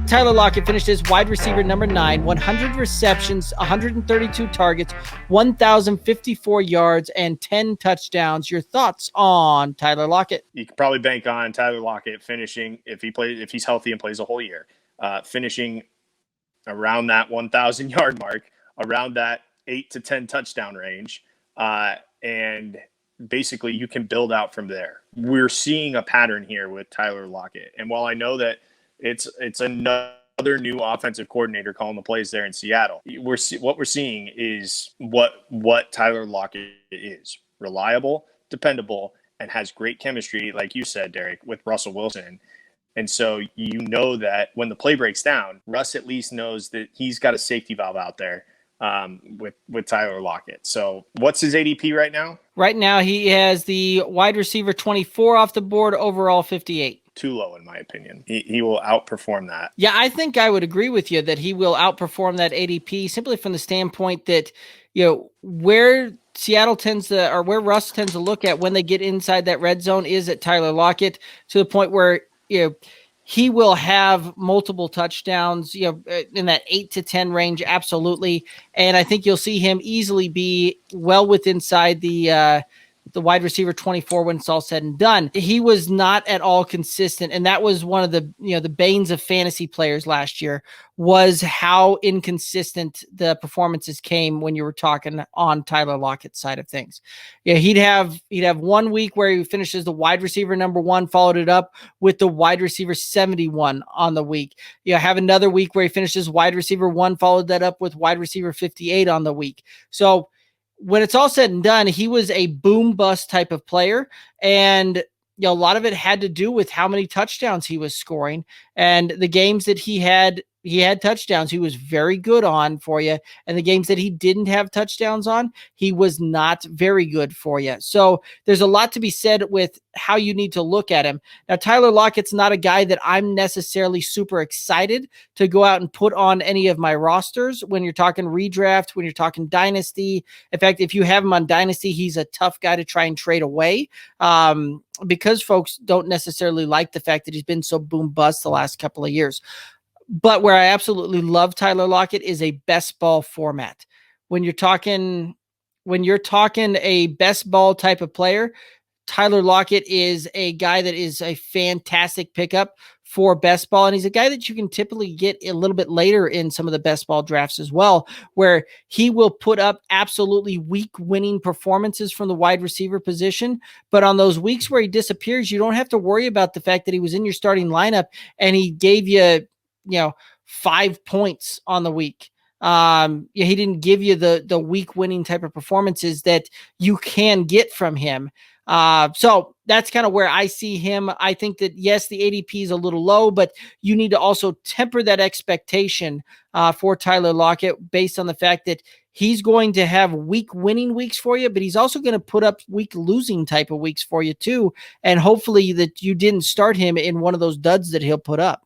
Tyler Lockett finished as wide receiver number 9, 100 receptions, 132 targets, 1,054 yards, and 10 touchdowns. Your thoughts on Tyler Lockett? You could probably bank on Tyler Lockett finishing, if he's healthy and plays a whole year, finishing around that 1,000 yard mark, around that 8 to 10 touchdown range, and basically you can build out from there. We're seeing a pattern here with Tyler Lockett, and while I know that it's another new offensive coordinator calling the plays there in Seattle, what we're seeing is what Tyler Lockett is: reliable, dependable, and has great chemistry, like you said, Derek, with Russell Wilson. And so you know that when the play breaks down, Russ at least knows that he's got a safety valve out there with Tyler Lockett. So what's his ADP right now? Right now, he has the wide receiver 24 off the board, overall 58. Too low, in my opinion. He will outperform that. Yeah, I think I would agree with you that he will outperform that ADP simply from the standpoint that, where Seattle tends to, or where Russ tends to look at when they get inside that red zone is at Tyler Lockett, to the point where, he will have multiple touchdowns, in that 8 to 10 range. Absolutely. And I think you'll see him easily be well within inside the wide receiver 24 when it's all said and done. He was not at all consistent. And that was one of the, the banes of fantasy players last year, was how inconsistent the performances came when you were talking on Tyler Lockett's side of things. Yeah, he'd have 1 week where he finishes the wide receiver number 1, followed it up with the wide receiver 71 on the week. Have another week where he finishes wide receiver 1, followed that up with wide receiver 58 on the week. So when it's all said and done, he was a boom bust type of player. And a lot of it had to do with how many touchdowns he was scoring, and the games that he had touchdowns, he was very good on for you. And the games that he didn't have touchdowns on, he was not very good for you. So there's a lot to be said with how you need to look at him. Now, Tyler Lockett's not a guy that I'm necessarily super excited to go out and put on any of my rosters when you're talking redraft, when you're talking dynasty. In fact, if you have him on dynasty, he's a tough guy to try and trade away, because folks don't necessarily like the fact that he's been so boom bust the last couple of years. But where I absolutely love Tyler Lockett is a best ball format. When you're talking a best ball type of player, Tyler Lockett is a guy that is a fantastic pickup for best ball. And he's a guy that you can typically get a little bit later in some of the best ball drafts as well, where he will put up absolutely week winning performances from the wide receiver position. But on those weeks where he disappears, you don't have to worry about the fact that he was in your starting lineup and he gave you, 5 points on the week. He didn't give you the week winning type of performances that you can get from him. So that's kind of where I see him. I think that, yes, the ADP is a little low, but you need to also temper that expectation for Tyler Lockett based on the fact that he's going to have week winning weeks for you, but he's also going to put up week losing type of weeks for you too. And hopefully that you didn't start him in one of those duds that he'll put up.